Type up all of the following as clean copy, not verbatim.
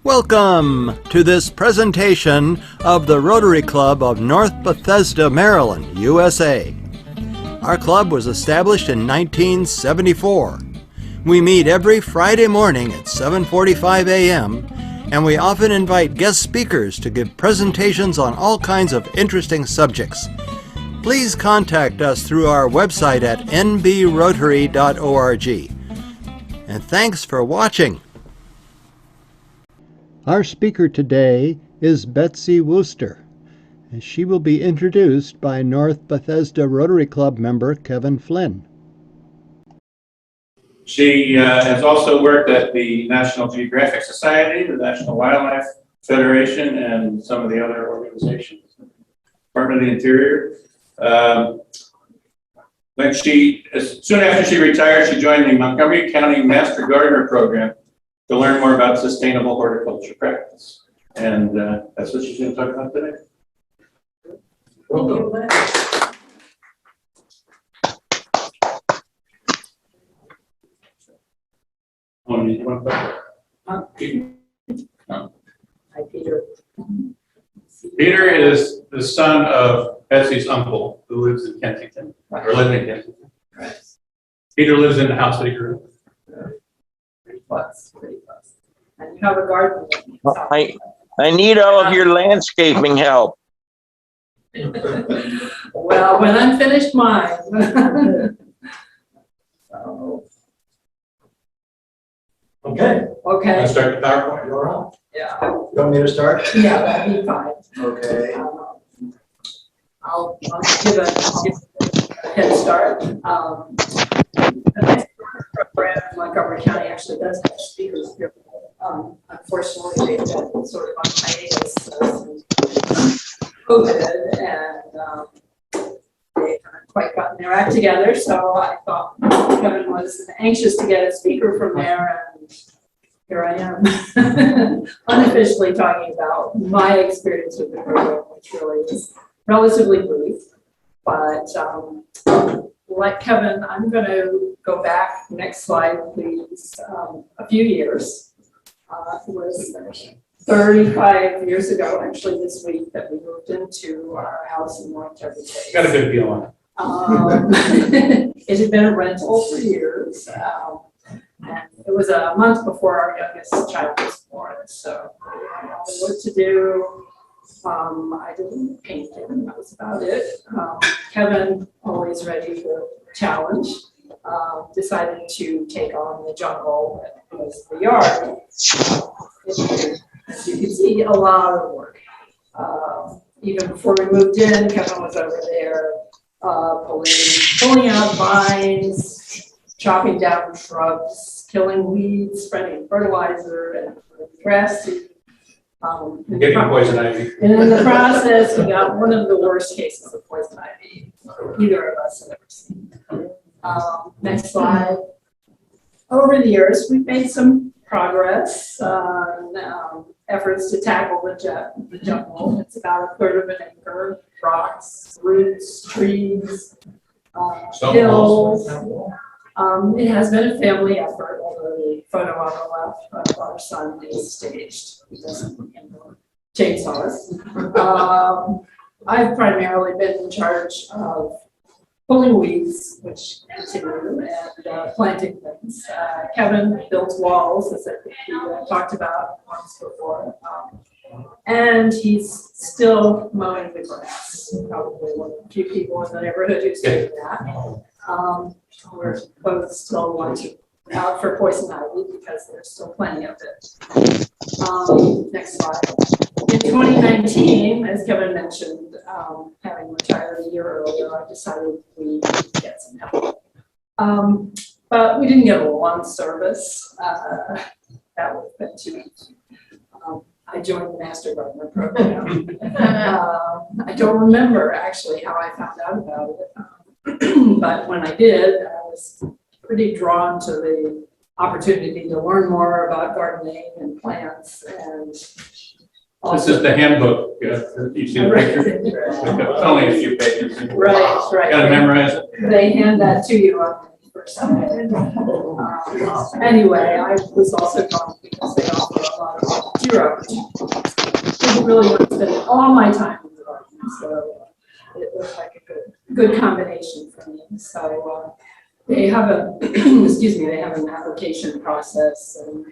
Welcome to this presentation of the Rotary Club of North Bethesda, Maryland, USA. Our club was established in 1974. We meet every Friday morning at 7:45 a.m., and we often invite guest speakers to give presentations on all kinds of interesting subjects. Please contact us through our website at nbrotary.org. And thanks for watching. Our speaker today is Betsy Wooster, and she will be introduced by North Bethesda Rotary Club member Kevin Flynn. She has also worked at the National Geographic Society, the National Wildlife Federation, and some of the other organizations. Department of the Interior. Soon after she retired, she joined the Montgomery County Master Gardener program to learn more about sustainable horticulture practice. And that's what she's going to talk about today. Welcome. Hi, Peter. Peter is the son of Betsy's uncle, who lives in Kensington, or lived in Kensington. Right. Peter lives in the house that he grew up. Pretty close. And you have a garden. I need all of your landscaping help. Well, when I'm finished mine. So, Okay. okay. Let's start the PowerPoint. You're on. Yeah. You want me to start? Yeah, that'd be fine. Okay. I'll give a head start. The program in Montgomery County actually does have speakers here. Unfortunately, they've been sort of on hiatus since COVID, and they haven't quite gotten their act together. So I thought Kevin was anxious to get a speaker from there, and here I am, unofficially talking about my experience with the program, which really is relatively brief. But like Kevin, I'm going to go back, next slide, please, a few years. It was 35 years ago, actually, this week, that we moved into our house in North Chevy Chase. Got a good deal on it. It had been a rental for years. And it was a month before our youngest child was born, so I didn't know what to do. I didn't paint him, that was about it. Kevin, always ready for a challenge, decided to take on the jungle that was the yard. As you can see, a lot of work. Even before we moved in, Kevin was over there pulling out vines, chopping down shrubs, killing weeds, spreading fertilizer and grass seed. Getting poison ivy. And in the process, we got one of the worst cases of poison ivy either of us have ever seen. Next slide. Over the years, we've made some progress on efforts to tackle the jungle. It's about a third of an acre, rocks, roots, trees, hills. It has been a family effort, although the photo on the left of our son is staged. He doesn't handle chainsaws. I've primarily been in charge of pulling weeds, which continue, and planting things. Kevin built walls, as I think he talked about once before. And he's still mowing the grass. Probably one of the few people in the neighborhood who's doing that. We're both still watching out for poison ivy because there's still plenty of it. Next slide. In 2019, as Kevin mentioned, having retired a year earlier, I decided we needed to get some help. But we didn't get a lawn service. That would have been too easy. I joined the Master Gardener program. I don't remember actually how I found out about it. But when I did, I was pretty drawn to the opportunity to learn more about gardening and plants. And this is the handbook. You see the picture? It's only a few pages. Right. Gotta memorize it. They hand that to you on the first time. Anyway, I was also drawn because they offer a lot of zero. Didn't really want to spend all my time in the garden, so it looked like a good combination for me. So they have a, excuse me, they have an application process, and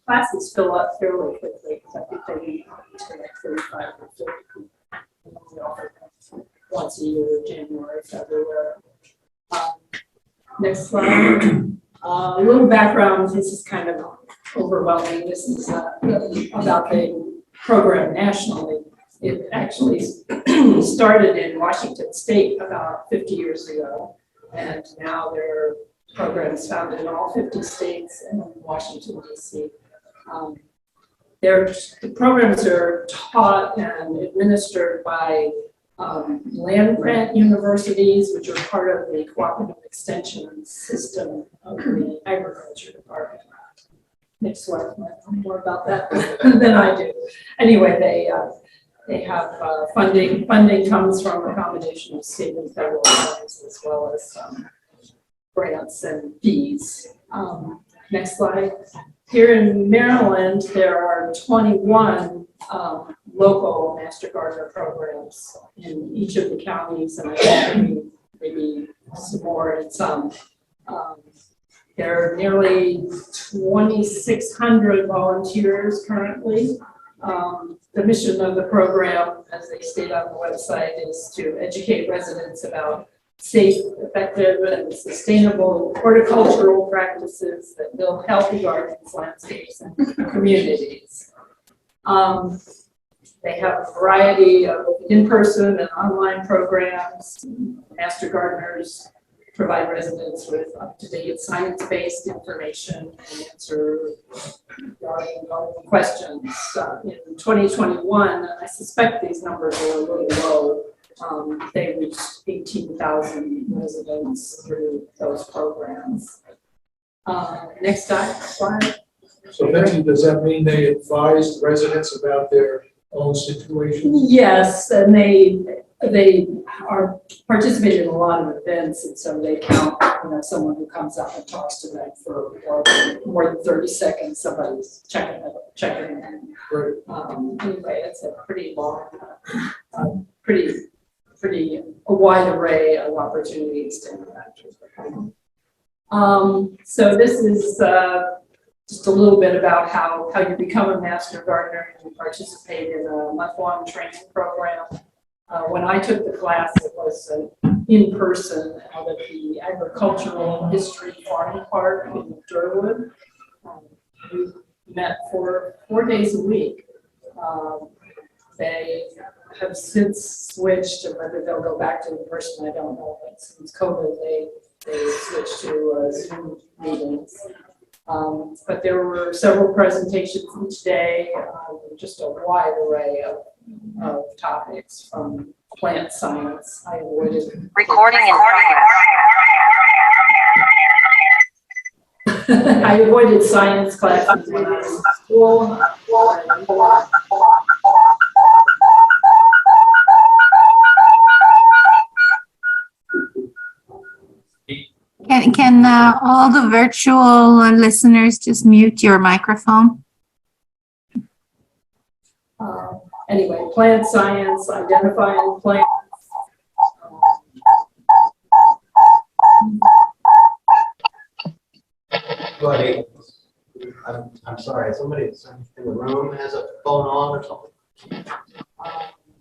classes fill up fairly quickly. I think they need to like 35 or 50 people once a year, January, February. Next slide. A little background. This is kind of overwhelming. This is about the program nationally. It actually started in Washington State about 50 years ago, and now there are programs found in all 50 states and Washington, D.C. The programs are taught and administered by land grant universities, which are part of the cooperative extension system of the agriculture department. Next slide, I know more about that than I do. Anyway, they have funding. Funding comes from a combination of state and federal funds, as well as grants and fees. Next slide. Here in Maryland, there are 21 local Master Gardener programs in each of the counties, and I think maybe some more in some. There are nearly 2,600 volunteers currently. The mission of the program, as they state on the website, is to educate residents about safe, effective, and sustainable horticultural practices that build healthy gardens, landscapes, and communities. They have a variety of in-person and online programs. Master Gardeners provide residents with up-to-date science-based information and answer garden questions. In 2021, I suspect these numbers are a little low. They reached 18,000 residents through those programs. Next slide. So Betsy, does that mean they advise residents about their own situation? Yes, and they are participating in a lot of events, and so they count, someone who comes out and talks to them for more than 30 seconds. Somebody's checking in. Right. Anyway, it's a pretty long, pretty a wide array of opportunities to interact with them. So this is just a little bit about how you become a Master Gardener. You participate in a month-long training program. When I took the class, it was in person out at the Agricultural History Farm Park in Durwood. We met for 4 days a week. They have since switched, and whether they'll go back to in person, I don't know. But since COVID, they switched to Zoom meetings. But there were several presentations each day, just a wide array of topics from plant science. I avoided recording in progress. I avoided science classes when I was in school. Can all the virtual listeners just mute your microphone? Anyway, plant science, identifying plants. Buddy, I'm sorry, somebody in the room has a phone on or something?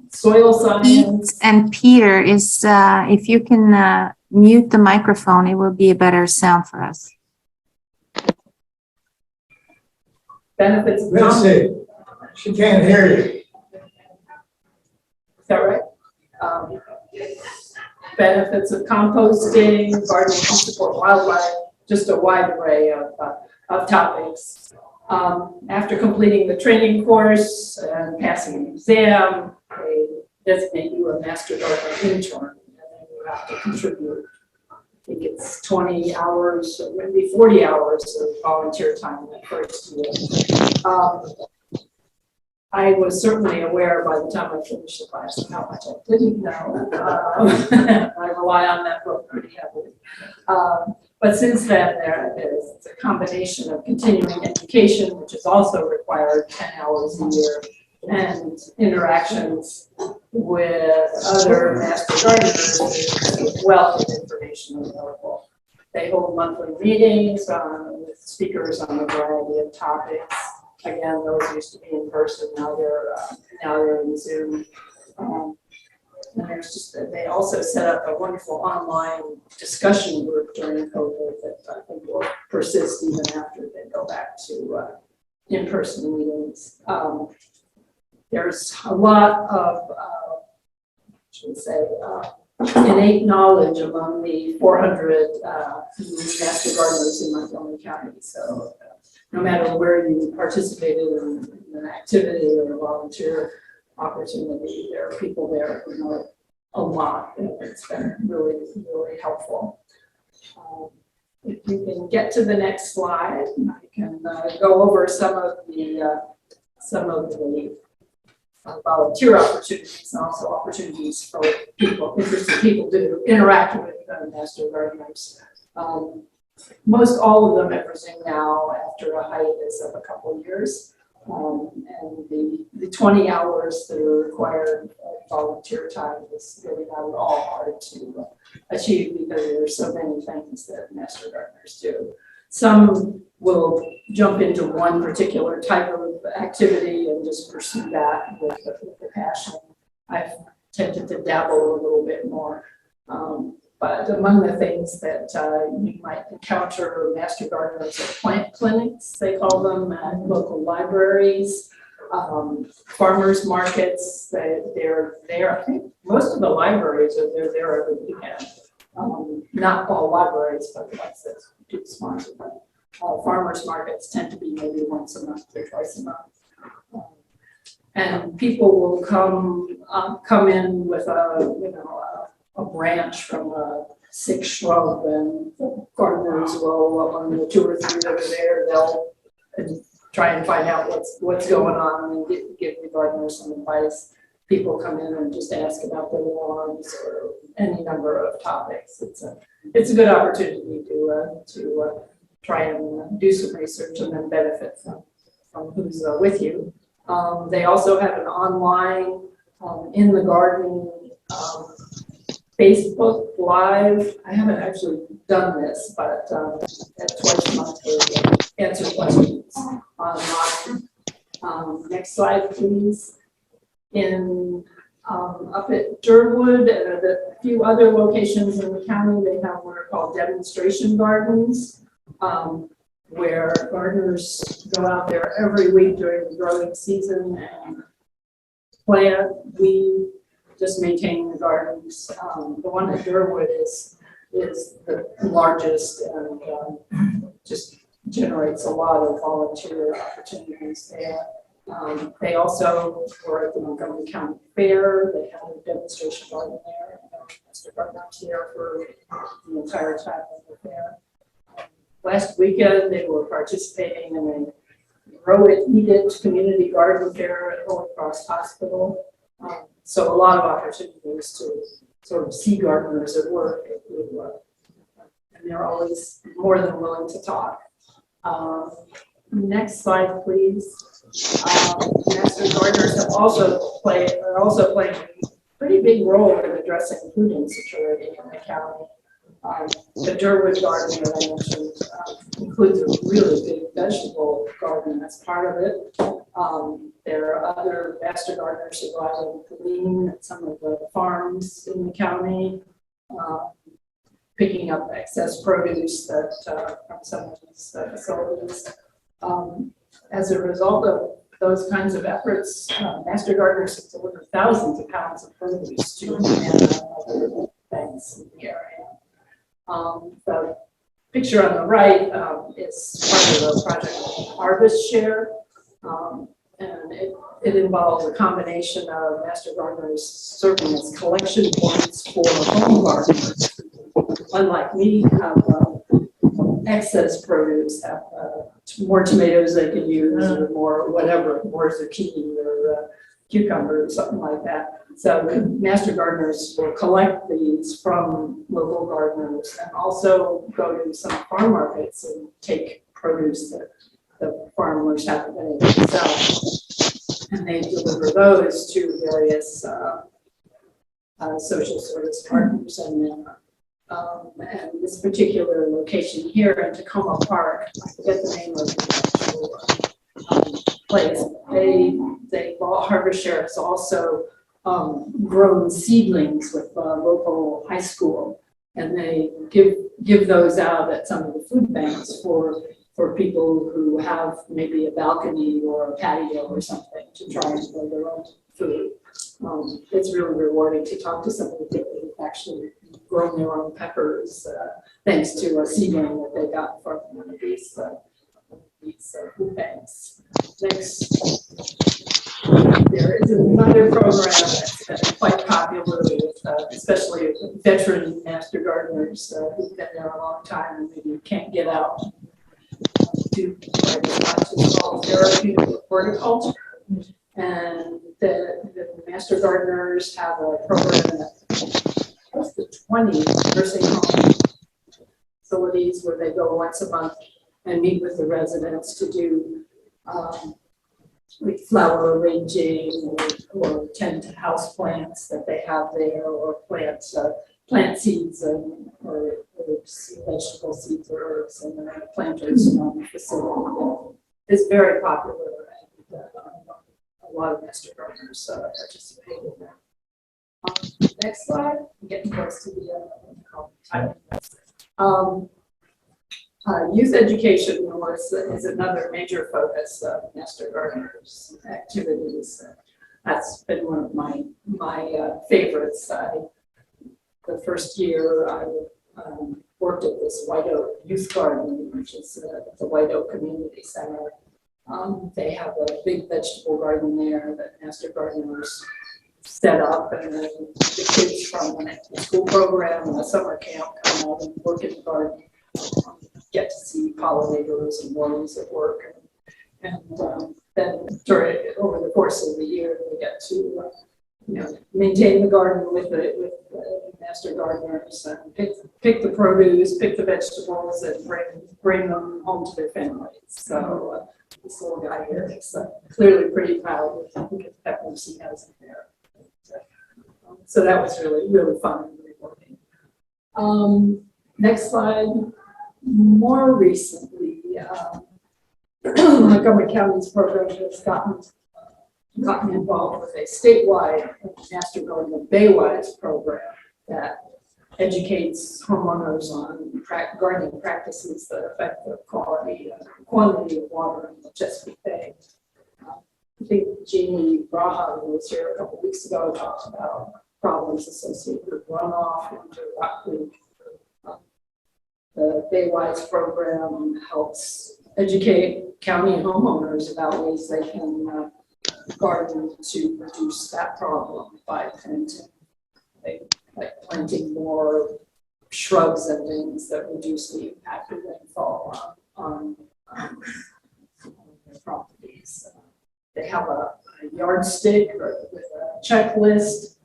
Soil science. And Peter is, if you can mute the microphone, it will be a better sound for us. Benefits of Betsy, she can't hear you. Is that right? Benefits of composting, gardening to support wildlife, just a wide array of topics. After completing the training course and passing an exam, they designate you a Master Gardener intern, and then you have to contribute. I think it's 20 hours, or maybe 40 hours of volunteer time in that first year. I was certainly aware by the time I finished the class of how much I didn't know. I rely on that book pretty heavily. But since then, there's a combination of continuing education, which is also required 10 hours a year, and interactions with other master gardeners. There's a wealth of information available. They hold monthly meetings with speakers on a variety of topics. Again, those used to be in person, now they're in Zoom. And there's just, they also set up a wonderful online discussion group during COVID that I think will persist even after they go back to in-person meetings. There's a lot of, innate knowledge among the 400 master gardeners in Montgomery County. So no matter where you participated in an activity or a volunteer opportunity, there are people there who know a lot, and it's been really, really helpful. If you can get to the next slide, I can go over some of the volunteer opportunities and also opportunities for people, interested people to interact with master gardeners. Most all of them have resumed now after a hiatus of a couple of years. And the 20 hours that are required of volunteer time is really not at all hard to achieve because there are so many things that master gardeners do. Some will jump into one particular type of activity and just pursue that with the passion. I've tended to dabble a little bit more. But among the things that you might encounter master gardeners at plant clinics, they call them, at local libraries, farmers markets. They're there. I think most of the libraries are there every weekend. Not all libraries, but the ones that do sponsor them. Farmers markets tend to be maybe once a month or twice a month. And people will come in with a branch from a sick shrub, and gardeners will, among the 2 or 3 that are there, they'll try and find out what's going on and give the gardeners some advice. People come in and just ask about their lawns or any number of topics. It's a good opportunity to try and do some research and then benefit from who's with you. They also have an online in the garden Facebook Live. I haven't actually done this, but twice a month they answer questions online. Next slide, please. Up at Durwood and a few other locations in the county, they have what are called demonstration gardens, where gardeners go out there every week during the growing season and plant, weed, just maintain the gardens. The one at Durwood is the largest and just generates a lot of volunteer opportunities there. They also were at the Montgomery County Fair. They had a demonstration garden there. Mr. Gardeners here for the entire time of the fair. Last weekend, they were participating in a Grow It, Eat It community garden fair at Holy Cross Hospital. So a lot of opportunities to sort of see gardeners at work, and they're always more than willing to talk. Next slide, please. Master gardeners are also playing a pretty big role in addressing food insecurity in the county. The Durwood garden that I mentioned includes a really big vegetable garden that's part of it. There are other master gardeners who go out and glean at some of the farms in the county, picking up excess produce that from some of these facilities. As a result of those kinds of efforts, master gardeners have delivered thousands of pounds of produce to other things in the area. The picture on the right is part of the project Harvest Share, and it involves a combination of master gardeners serving as collection points for home gardeners. Unlike me, have excess produce, have more tomatoes they can use, or more whatever, more zucchini or cucumber or something like that. So master gardeners will collect these from local gardeners and also go to some farm markets and take produce that the farmers haven't been able to sell. And they deliver those to various social service partners and this particular location here in Tacoma Park, I forget the name of the actual place. They Harvest Share has also grown seedlings with local high school, and they give those out at some of the food banks for people who have maybe a balcony or a patio or something to try and grow their own food. It's really rewarding to talk to some of the people who've actually grown their own peppers thanks to a seedling that they got from one of these food banks. Next, there is another program that's been quite popular with especially veteran master gardeners who've been there a long time and maybe can't get out do quite as much. It's called therapeutic horticulture. And the master gardeners have a program that close to 20 nursing home facilities where they go once a month and meet with the residents to do like flower arranging or tend to house plants that they have there, or plant seeds or vegetable seeds or herbs, and the planters on the facility. It's very popular, and a lot of master gardeners participate in that. Next slide. I'm getting close to the time. Youth education is another major focus of master gardeners activities. That's been one of my favorites. The first year I worked at this White Oak Youth Garden, which is the White Oak Community Center. They have a big vegetable garden there that master gardeners set up, and then the kids from the school program and the summer camp come out and work in the garden. Get to see pollinators and worms at work, and then over the course of the year they get to maintain the garden with the master gardeners and pick the produce, pick the vegetables, and bring them home to their families. So this little guy here is clearly pretty proud of the peppers he has in there. So that was really fun and rewarding. Next slide. More recently, Montgomery County's program has gotten involved with a statewide Master Gardener Baywise program that educates homeowners on gardening practices that affect the quality and quantity of water in the Chesapeake Bay. I think Jeannie Braha, who was here a couple of weeks ago, talked about problems associated with runoff into Rock Creek. The Baywise program helps educate county homeowners about ways they can garden to reduce that problem by planting more shrubs and things that reduce the impact of rainfall on their properties. They have a yardstick with a checklist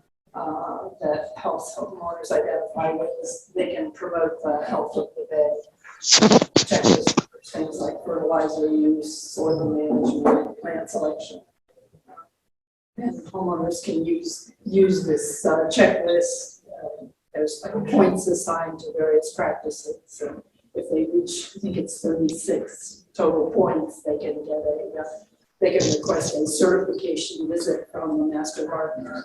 that helps homeowners identify ways they can promote the health of the bay. Checklist for things like fertilizer use, soil management, plant selection. And homeowners can use this checklist. There's points assigned to various practices. And if they reach, I think it's 36 total points, they can request a certification visit from the master gardener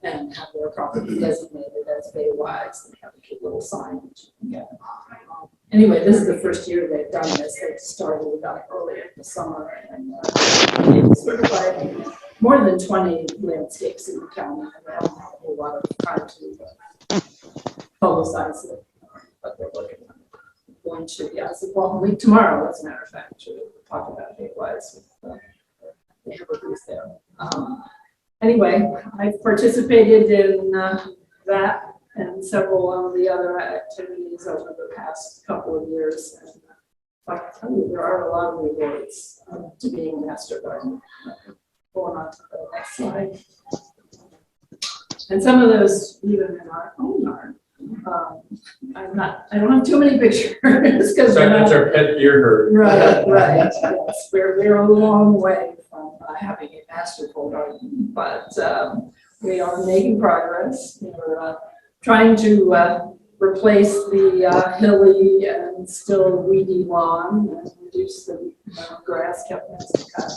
and have their property designated as Baywise and have a cute little sign. Anyway, this is the first year they've done this. They started about earlier in the summer, and they certified more than 20 landscapes in the county. They haven't had a whole lot of time to publicize it, but they're working on it. Going to, well, week tomorrow, as a matter of fact, to talk about Baywise. They have a booth there. Anyway, I've participated in that and several of the other activities over the past couple of years. And I can tell you, there are a lot of rewards to being a master gardener. Going on to the next slide. And some of those even in our own yard. I don't have too many pictures because So that's our pet deer herd. right. Yes, we're a long way from having a masterful garden, but we are making progress. We're trying to replace the hilly and still weedy lawn and reduce the grass kept cut.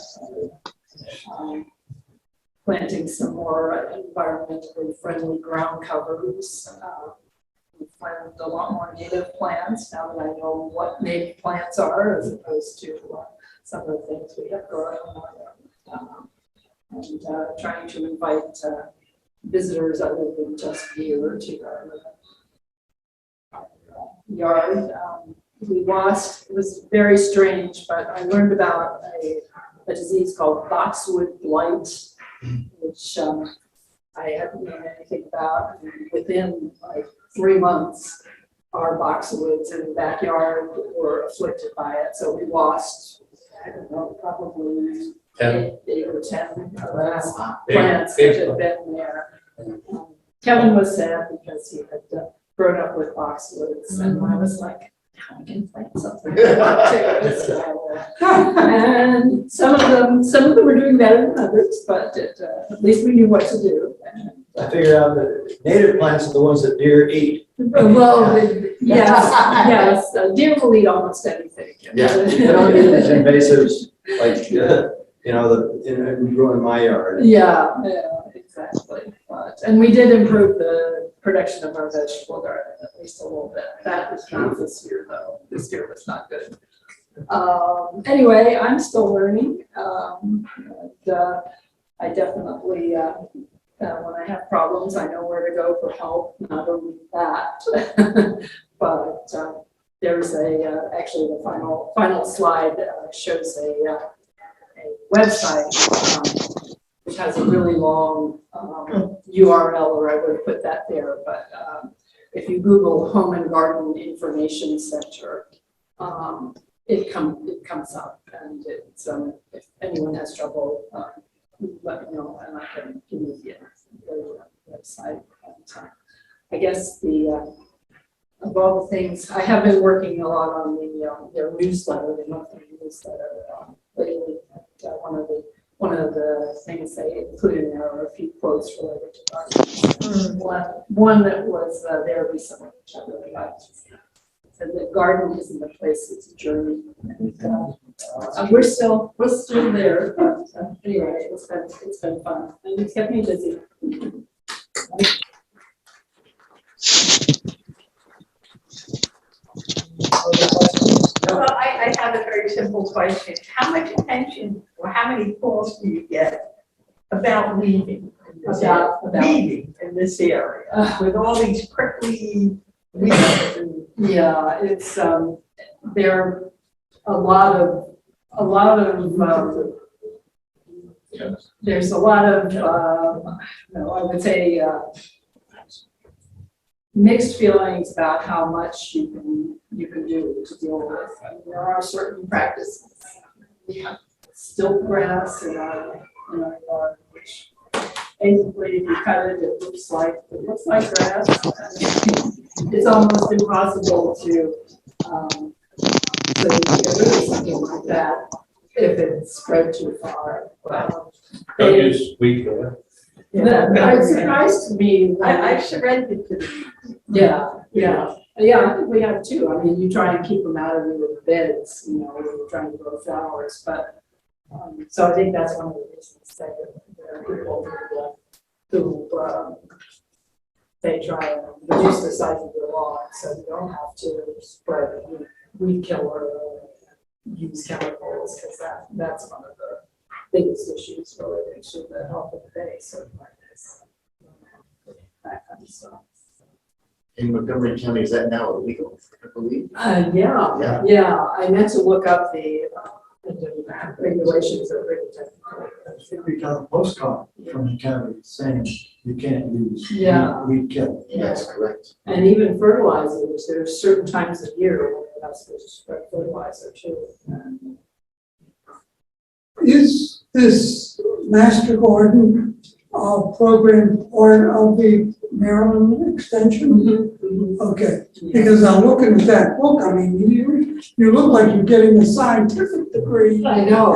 Planting some more environmentally friendly ground covers. We planted a lot more native plants now that I know what native plants are as opposed to some of the things we have growing and trying to invite visitors other than just deer to our yard. We lost, it was very strange, but I learned about a disease called Boxwood Blight, which I hadn't known anything about. And within like 3 months, our boxwoods in the backyard were afflicted by it. So we lost, I don't know, probably 8 or 10 plants that had been there. Kevin was sad because he had grown up with boxwoods, and I was like, I can plant something. And some of them were doing better than others, but at least we knew what to do. I figured out that native plants are the ones that deer eat. Well, yes, deer will eat almost anything. Yeah, they don't eat these invasives like, in growing my yard. Yeah, exactly. And we did improve the production of our vegetable garden at least a little bit. That was not this year though. This year was not good. Anyway, I'm still learning. I definitely, when I have problems, I know where to go for help. Not only that, but there's actually the final slide shows a website which has a really long URL, or I would have put that there. But if you Google Home and Garden Information Center, it comes up, and it's if anyone has trouble, let me know, and I can give you the website. I guess of all the things, I have been working a lot on their newsletter, the monthly newsletter lately. One of the things they included in there are a few quotes related to gardens. One that was there recently, which I really liked. Said the garden isn't a place; it's a journey. And we're still there. But anyway, it's been fun, and it's kept me busy. Well, I have a very simple question. How much attention or how many calls do you get about leaving in this area? Leaving in this area with all these prickly weeds and Yeah, it's there are a lot of there's a lot of I would say mixed feelings about how much you can do to deal with. I mean, there are certain practices. We have stilt grass in our yard, which basically if you cut it, it looks like grass. It's almost impossible to get rid of something like that if it's spread too far. Don't use weed killer. It's surprised to me. I've surrendered to them. Yeah, I think we have too. I mean, you try and keep them out of your beds, when you're trying to grow flowers, but, so I think that's one of the reasons that there are people who they try and reduce the size of their lawn, so you don't have to spread weed killer or use chemicals, because that's one of the biggest issues related to the health of the base of like this. That kind of stuff. In Montgomery County, is that now illegal, I believe? Yeah. I meant to look up the regulations of I think we got a postcard from the county saying you can't use weed kill. That's correct. And even fertilizers, there's certain times of year when you're not supposed to spread fertilizer too. Is this master garden program part of the Maryland extension? Okay, because I'm looking at that book, I mean, you look like you're getting a scientific degree. I know,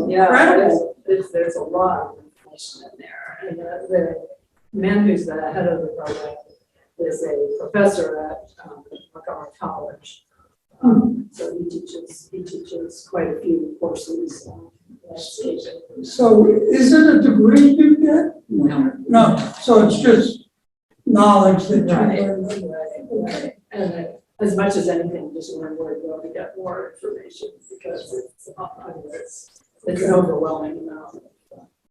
yeah, incredible. there's a lot of information in there. And the man who's the head of the program is a professor at Montgomery College. So he teaches quite a few courses on landscaping. So is it a degree you get? No. No, so it's just knowledge that you Right, learn. right. And as much as anything, just learn where to go to get more information because it's an overwhelming amount.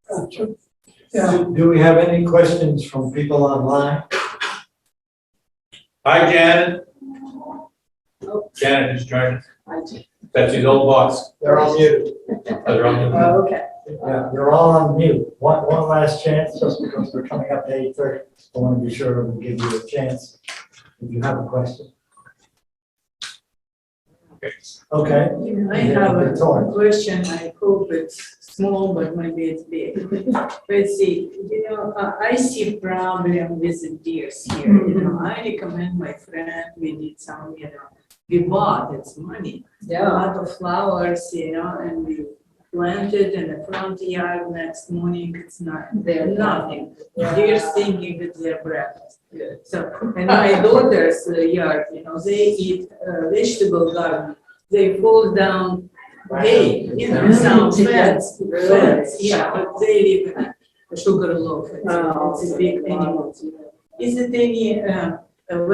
Gotcha. Yeah, Do we have any questions from people online? Hi, Janet. Janet is joining. Betsy's old boss. They're on mute. They're on the- Oh, okay. Yeah, you're all on mute. One last chance, just because we're coming up to 8:30. I want to be sure we give you a chance if you have a question. Okay. I have a Talk. question. I hope it's small, but maybe it's big. Betsy, I see problem with the deers here. I recommend my friend, we did some, we bought, it's money. A lot of flowers, and we planted in the front yard. Next morning, it's not there, nothing. Deers thinking that they're breakfast. So, and my daughter's yard, they eat vegetable garden. They fall down hay, some fence, yeah, but they live in a sugar loaf. It's a big animal. Is it any a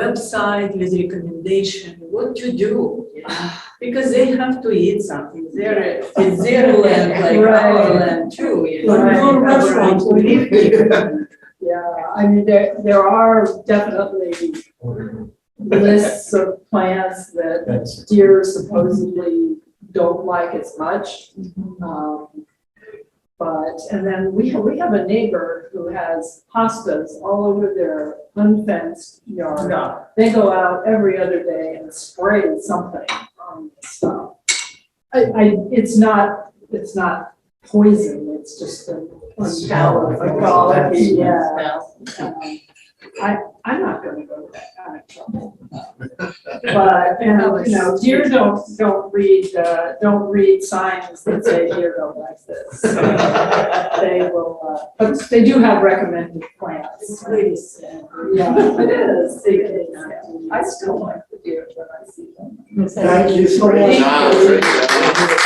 website with recommendation what to do? Because they have to eat something. It's their land, like our land too. Yeah, I mean, there are definitely lists of plants that deer supposedly don't like as much. And then we have a neighbor who has hostas all over their unfenced yard. No. They go out every other day and spray something on the stuff. It's not poison, it's just an unpalatable, yeah. I'm not gonna go to that kind of trouble. But, deer don't read signs that say deer don't like this. They will, but they do have recommended plants. It's really sad. Yeah, it is. I still like the deer when I see them. Thank you so much.